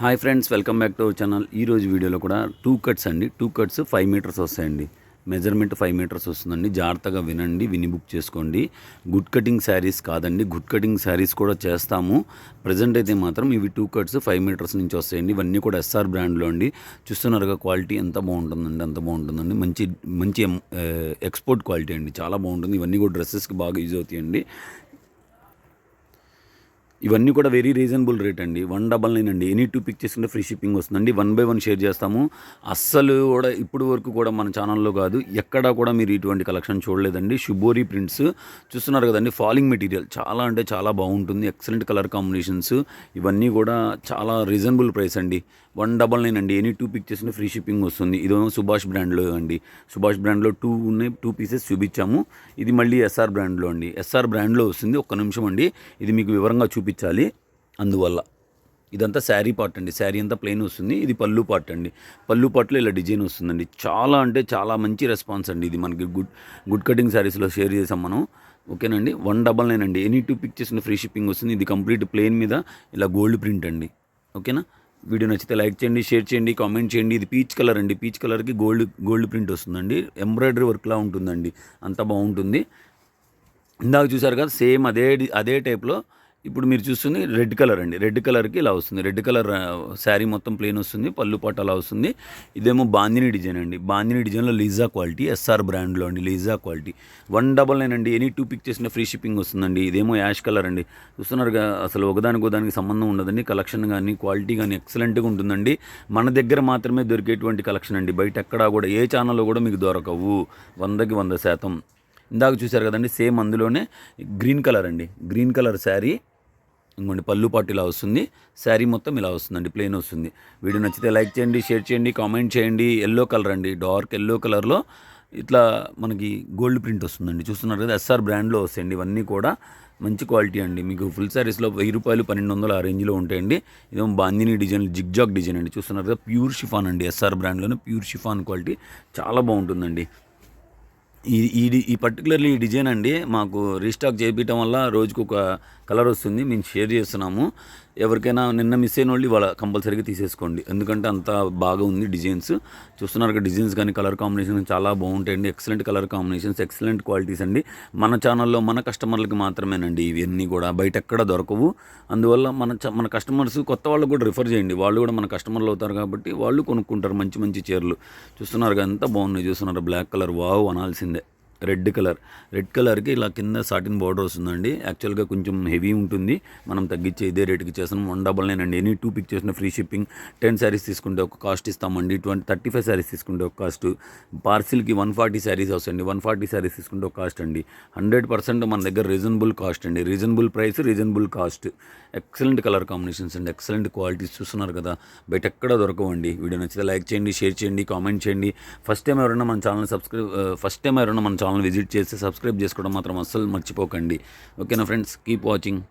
Hi friends, welcome back to our channel. ఈరోజు వీడియోలో కూడా 2 కట్స్ అండి. 2 కట్స్ 5 మీటర్స్ వస్తాయండి. మెజర్మెంట్ 5 మీటర్స్ వస్తుందండి. జాగ్రత్తగా వినండి, విని బుక్ చేసుకోండి. గుడ్ కటింగ్ శారీస్ కాదండి, గుడ్ కటింగ్ శారీస్ కూడా చేస్తాము. ప్రజెంట్ అయితే మాత్రం ఇవి 2 కట్స్ 5 మీటర్స్ నుంచి వస్తాయండి. ఇవన్నీ కూడా ఎస్ఆర్ బ్రాండ్లో అండి. చూస్తున్నారుగా క్వాలిటీ ఎంత బాగుంటుందండి, అంత బాగుంటుందండి. మంచి మంచి ఎక్స్పోర్ట్ క్వాలిటీ అండి, చాలా బాగుంటుంది. ఇవన్నీ కూడా డ్రెస్సెస్కి బాగా యూజ్ అవుతాయండి. ఇవన్నీ కూడా వెరీ రీజనబుల్ రేట్ అండి. 199 అండి. ఎనీ 2 పిక్ చేసుకుంటే ఫ్రీ షిప్పింగ్ వస్తుందండి. 1 బై 1 షేర్ చేస్తాము. అస్సలు కూడా ఇప్పుడు వరకు కూడా మన ఛానల్లో కాదు, ఎక్కడా కూడా మీరు ఇటువంటి కలెక్షన్ చూడలేదండి. షుబోరీ ప్రింట్స్ చూస్తున్నారు కదండి. ఫాలింగ్ మెటీరియల్ చాలా అంటే చాలా బాగుంటుంది. Excellent colour combinations. ఇవన్నీ కూడా చాలా రీజనబుల్ ప్రైస్ అండి. 199 అండి. ఎనీ 2 పిక్ చేసుకుంటే ఫ్రీ షిప్పింగ్ వస్తుంది. ఇదేమో సుభాష్ బ్రాండ్లో అండి. సుభాష్ బ్రాండ్లో 2 ఉన్నాయి. 2 పీసెస్ చూపించాము. ఇది మళ్ళీ ఎస్ఆర్ బ్రాండ్లో అండి. ఎస్ఆర్ బ్రాండ్లో వస్తుంది. ఒక్క నిమిషం అండి, ఇది మీకు వివరంగా చూపించాలి. అందువల్ల ఇదంతా శారీ పార్ట్ అండి. శారీ అంతా ప్లెయిన్ వస్తుంది. ఇది పళ్ళు పార్ట్ అండి. పళ్ళు పార్ట్లో ఇలా డిజైన్ వస్తుందండి. చాలా అంటే చాలా మంచి రెస్పాన్స్ అండి. ఇది మనకి గుడ్ కటింగ్ శారీస్లో షేర్ చేసాం మనం. ఓకేనండి. 199 అండి. ఎనీ 2 పిక్ చేసుకున్న ఫ్రీ షిప్పింగ్ వస్తుంది. ఇది కంప్లీట్ ప్లెయిన్ మీద ఇలా గోల్డ్ ప్రింట్ అండి. ఓకేనా. వీడియో నచ్చితే లైక్ చేయండి, షేర్ చేయండి, కామెంట్ చేయండి. ఇది పీచ్ కలర్ అండి. పీచ్ కలర్కి గోల్డ్ ప్రింట్ వస్తుందండి. ఎంబ్రాయిడరీ వర్క్లా ఉంటుందండి. అంత బాగుంటుంది. ఇందాక చూసారు కదా, సేమ్ అదే టైప్లో ఇప్పుడు మీరు చూస్తుంది రెడ్ కలర్ అండి. రెడ్ కలర్కి ఇలా వస్తుంది. రెడ్ కలర్ శారీ మొత్తం ప్లెయిన్ వస్తుంది. పళ్ళు పాట అలా వస్తుంది. ఇదేమో బాందిని డిజైన్ అండి. బాందిని డిజైన్లో లీజా క్వాలిటీ, ఎస్ఆర్ బ్రాండ్లో అండి. లీజా క్వాలిటీ 199 అండి. ఎనీ 2 పిక్ చేసిన ఫ్రీ షిప్పింగ్ వస్తుందండి. ఇదేమో యాష్ కలర్ అండి. చూస్తున్నారుగా, అసలు ఒకదానికి సంబంధం ఉండదండి. కలెక్షన్ కానీ క్వాలిటీ కానీ ఎక్సలెంట్గా ఉంటుందండి. మన దగ్గర మాత్రమే దొరికేటువంటి కలెక్షన్ అండి. బయట ఎక్కడా కూడా ఏ ఛానల్లో కూడా మీకు దొరకవు. 100కి 100%. ఇందాక చూసారు కదండి, సేమ్ అందులోనే గ్రీన్ కలర్ అండి. గ్రీన్ కలర్ శారీ, ఇంకోండి పళ్ళు పాటు ఇలా వస్తుంది. శారీ మొత్తం ఇలా వస్తుందండి, ప్లెయిన్ వస్తుంది. వీడియో నచ్చితే లైక్ చేయండి, షేర్ చేయండి, కామెంట్ చేయండి. ఎల్లో కలర్ అండి. డార్క్ ఎల్లో కలర్లో ఇట్లా మనకి గోల్డ్ ప్రింట్ వస్తుందండి. చూస్తున్నారు కదా, ఎస్ఆర్ బ్రాండ్లో వస్తాయండి. ఇవన్నీ కూడా మంచి క్వాలిటీ అండి. మీకు ఫుల్ శారీస్లో 1000 రూపాయలు 1200 ఆ రేంజ్లో ఉంటాయండి. ఇదేమో బాందిని డిజైన్, జిగ్జాగ్ డిజైన్ అండి. చూస్తున్నారు కదా, ప్యూర్ షిఫాన్ అండి. ఎస్ఆర్ బ్రాండ్లోనే ప్యూర్ షిఫాన్ క్వాలిటీ చాలా బాగుంటుందండి. ఈ పర్టికులర్లీ ఈ డిజైన్ అండి మాకు రీస్టాక్ చేయించడం వల్ల రోజుకు ఒక కలర్ వస్తుంది. మేము షేర్ చేస్తున్నాము. ఎవరికైనా నిన్న మిస్ అయిన వాళ్ళు ఇవాళ కంపల్సరీగా తీసేసుకోండి. ఎందుకంటే అంత బాగా ఉంది డిజైన్స్. చూస్తున్నారు కదా, డిజైన్స్ కానీ కలర్ కాంబినేషన్ చాలా బాగుంటాయండి. Excellent colour combinations, excellent qualities అండి. మన ఛానల్లో మన కస్టమర్లకి మాత్రమేనండి ఇవన్నీ కూడా, బయట ఎక్కడ దొరకవు. అందువల్ల మన కస్టమర్స్ కొత్త వాళ్ళు కూడా రిఫర్ చేయండి. వాళ్ళు కూడా మన కస్టమర్లు అవుతారు కాబట్టి వాళ్ళు కొనుక్కుంటారు మంచి మంచి చీరలు. చూస్తున్నారు కదా, ఎంత బాగున్నాయి. చూస్తున్నారు, బ్లాక్ కలర్ వావ్ అనాల్సిందే. రెడ్ కలర్కి ఇలా కింద సాటిన్ బార్డర్ వస్తుందండి. యాక్చువల్గా కొంచెం హెవీ ఉంటుంది. మనం తగ్గించే ఇదే రేటుకి చేస్తాం. 199 అండి. ఎనీ 2 పిక్ చేసిన ఫ్రీ షిప్పింగ్. 10 శారీస్ తీసుకుంటే ఒక కాస్ట్ ఇస్తామండి. 35 శారీస్ తీసుకుంటే ఒక కాస్ట్. పార్సిల్కి 140 శారీస్ వస్తాయండి. 140 శారీస్ తీసుకుంటే ఒక కాస్ట్ అండి. 100% మన దగ్గర రీజనబుల్ కాస్ట్ అండి. Reasonable price, reasonable cost. Excellent colour combinations అండి, ఎక్సలెంట్ క్వాలిటీస్. చూస్తున్నారు కదా, బయట ఎక్కడ దొరకవండి. వీడియో నచ్చితే లైక్ చేయండి, షేర్ చేయండి, కామెంట్ చేయండి. ఫస్ట్ టైం ఎవరైనా మన ఛానల్ విజిట్ చేసి సబ్స్క్రైబ్ చేసుకోవడం మాత్రం అస్సలు మర్చిపోకండి. ఓకేనా ఫ్రెండ్స్, కీప్ వాచింగ్.